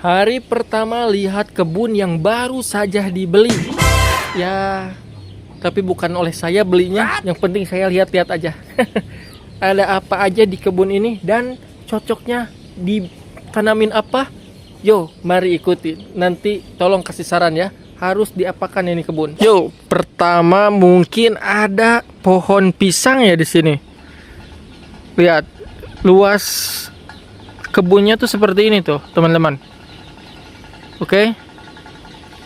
Hari pertama lihat kebun yang baru saja dibeli. Ya, tapi bukan oleh saya belinya. Yang penting saya lihat-lihat aja. Ada apa aja di kebun ini dan cocoknya ditanamin apa? Yo, mari ikuti. Nanti tolong kasih saran ya. Harus diapakan ini kebun? Yo, pertama mungkin ada pohon pisang ya di sini. Lihat, luas kebunnya tuh seperti ini tuh, teman-teman. Oke,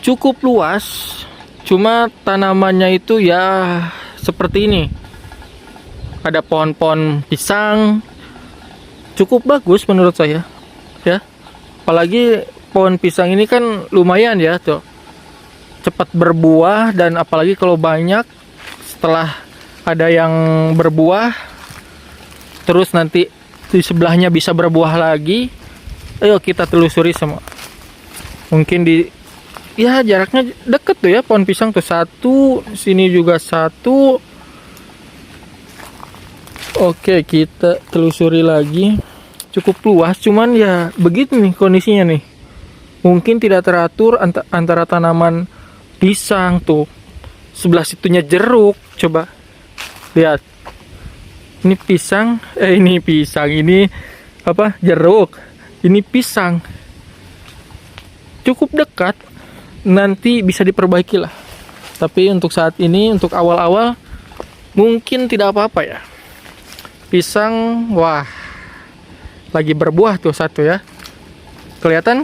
cukup luas, cuma tanamannya itu ya seperti ini. Ada pohon-pohon pisang, cukup bagus menurut saya, ya. Apalagi pohon pisang ini kan lumayan ya, tuh, cepat berbuah dan apalagi kalau banyak, setelah ada yang berbuah, terus nanti di sebelahnya bisa berbuah lagi. Ayo kita telusuri semua. Mungkin ya jaraknya deket tuh ya, pohon pisang tuh satu, sini juga satu. Oke, kita telusuri lagi. Cukup luas, cuman ya begitu nih kondisinya nih. Mungkin tidak teratur antara tanaman pisang tuh. Sebelah situnya jeruk, coba lihat. Ini pisang, ini apa? Jeruk. Ini pisang. Cukup dekat, nanti bisa diperbaiki lah. Tapi untuk saat ini, untuk awal-awal mungkin tidak apa-apa ya. Pisang, wah, lagi berbuah tuh satu ya. Kelihatan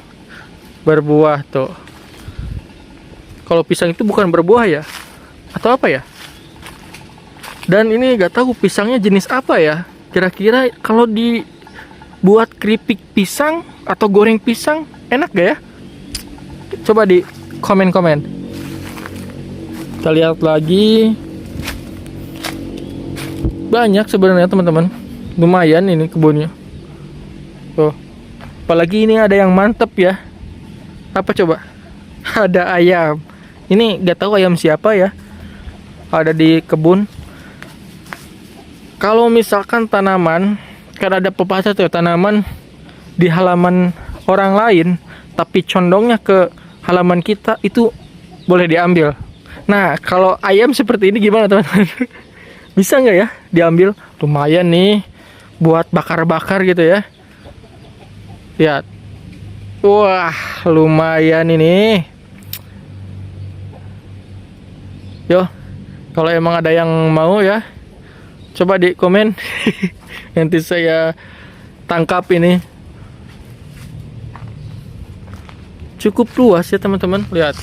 berbuah tuh. Kalau pisang itu bukan berbuah ya, atau apa ya? Dan ini gak tahu pisangnya jenis apa ya. Kira-kira kalau dibuat keripik pisang atau goreng pisang, enak gak ya? Coba di komen-komen. Kita lihat lagi. Banyak sebenarnya teman-teman. Lumayan ini kebunnya. Tuh. Apalagi ini ada yang mantep ya. Apa coba? Ada ayam. Ini gak tahu ayam siapa ya. Ada di kebun. Kalau misalkan tanaman, kan ada pepatah tuh, tanaman di halaman orang lain tapi condongnya ke halaman kita, itu boleh diambil. Nah, kalau ayam seperti ini gimana teman-teman? Bisa nggak ya diambil? Lumayan nih buat bakar-bakar gitu ya. Lihat. Wah, lumayan ini. Yo, kalau emang ada yang mau ya, coba di komen. Nanti saya tangkap ini. Cukup luas ya teman-teman, lihat.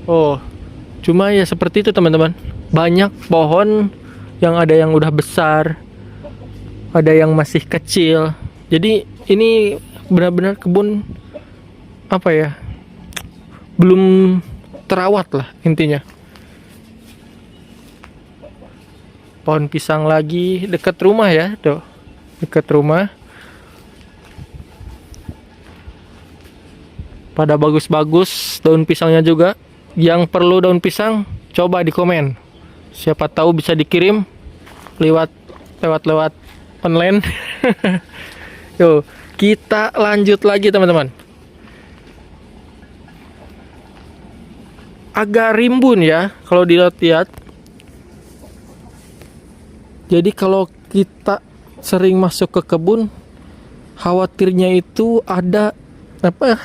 Oh, cuma ya seperti itu teman-teman. Banyak pohon yang ada yang udah besar, ada yang masih kecil. Jadi ini benar-benar kebun apa ya? Belum terawat lah intinya. Pohon pisang lagi dekat rumah ya, tuh. Dekat rumah. Pada bagus-bagus daun pisangnya juga. Yang perlu daun pisang, coba di komen. Siapa tahu bisa dikirim lewat online. Yuk, kita lanjut lagi teman-teman. Agak rimbun ya kalau dilihat. Jadi kalau kita sering masuk ke kebun, khawatirnya itu ada apa?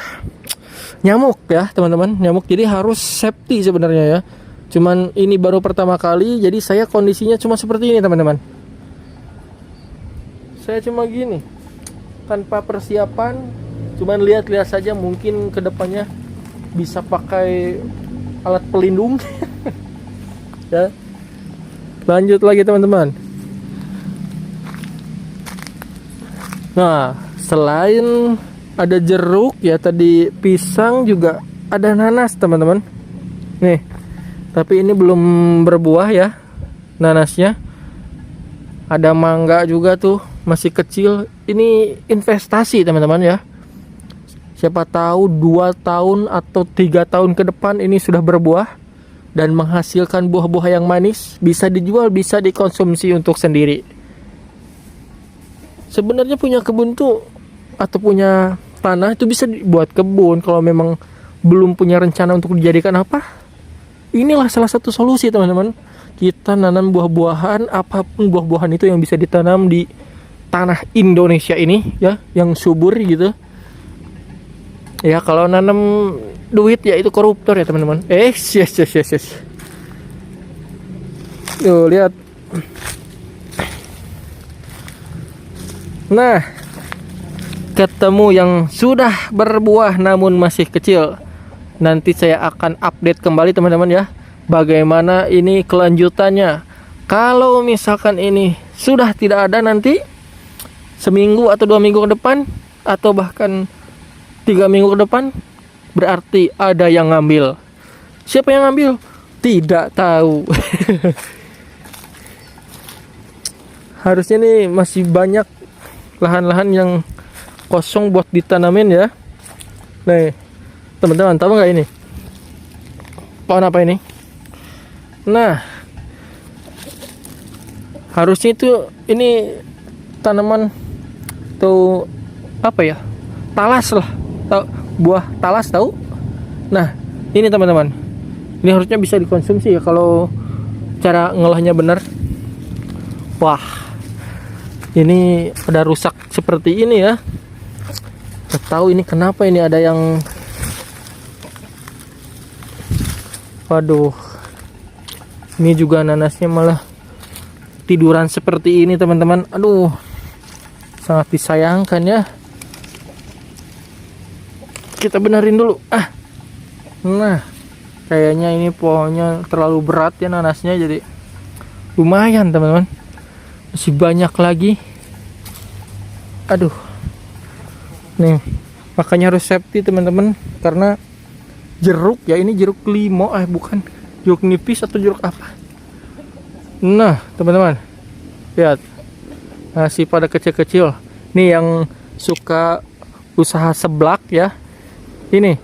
Nyamuk ya, teman-teman. Nyamuk. Jadi harus safety sebenarnya ya. Cuman ini baru pertama kali, jadi saya kondisinya cuma seperti ini, teman-teman. Saya cuma gini. Tanpa persiapan, cuman lihat-lihat saja, mungkin kedepannya bisa pakai alat pelindung. Ya. Lanjut lagi, teman-teman. Nah, selain ada jeruk ya, tadi pisang, juga ada nanas teman-teman. Nih, tapi ini belum berbuah ya nanasnya. Ada mangga juga tuh, masih kecil. Ini investasi teman-teman ya. Siapa tahu 2 tahun atau 3 tahun ke depan ini sudah berbuah dan menghasilkan buah-buah yang manis, bisa dijual, bisa dikonsumsi untuk sendiri. Sebenarnya punya kebun tuh atau punya tanah itu bisa dibuat kebun kalau memang belum punya rencana untuk dijadikan apa. Inilah salah satu solusi teman-teman. Kita nanam buah-buahan, apapun buah-buahan itu yang bisa ditanam di tanah Indonesia ini ya, yang subur gitu. Ya kalau nanam duit ya itu koruptor ya teman-teman. Yes. Tuh lihat. Nah, ketemu yang sudah berbuah namun masih kecil. Nanti saya akan update kembali teman-teman ya, bagaimana ini kelanjutannya. Kalau misalkan ini sudah tidak ada nanti seminggu atau 2 minggu ke depan, atau bahkan 3 minggu ke depan, berarti ada yang ngambil. Siapa yang ngambil? Tidak tahu. Harusnya nih masih banyak lahan-lahan yang kosong buat ditanamin ya. Nih teman-teman, tahu nggak ini pohon apa ini? Nah, harusnya itu ini tanaman atau apa ya, talas lah, tahu buah talas tahu? Nah ini teman-teman, ini harusnya bisa dikonsumsi ya kalau cara ngolahnya benar. Wah, ini pada rusak seperti ini ya. Nggak tahu ini kenapa, ini ada yang, waduh, ini juga nanasnya malah tiduran seperti ini teman-teman. Aduh, sangat disayangkan ya. Kita benerin dulu. Nah, kayaknya ini pohonnya terlalu berat ya nanasnya, jadi lumayan teman-teman. Masih banyak lagi. Aduh. Nih, makanya harus safety teman-teman, karena jeruk ya, ini jeruk limo, bukan jeruk nipis atau jeruk apa. Nah teman-teman, lihat, masih pada kecil-kecil. Nih yang suka usaha seblak ya, ini.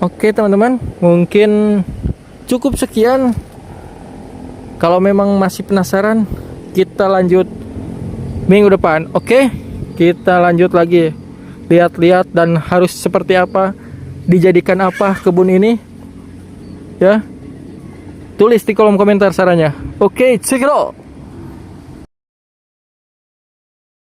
Oke teman-teman, mungkin cukup sekian. Kalau memang masih penasaran, kita lanjut minggu depan. Oke, kita lanjut lagi, lihat-lihat dan harus seperti apa, dijadikan apa kebun ini ya. Tulis di kolom komentar sarannya. Oke, check it out.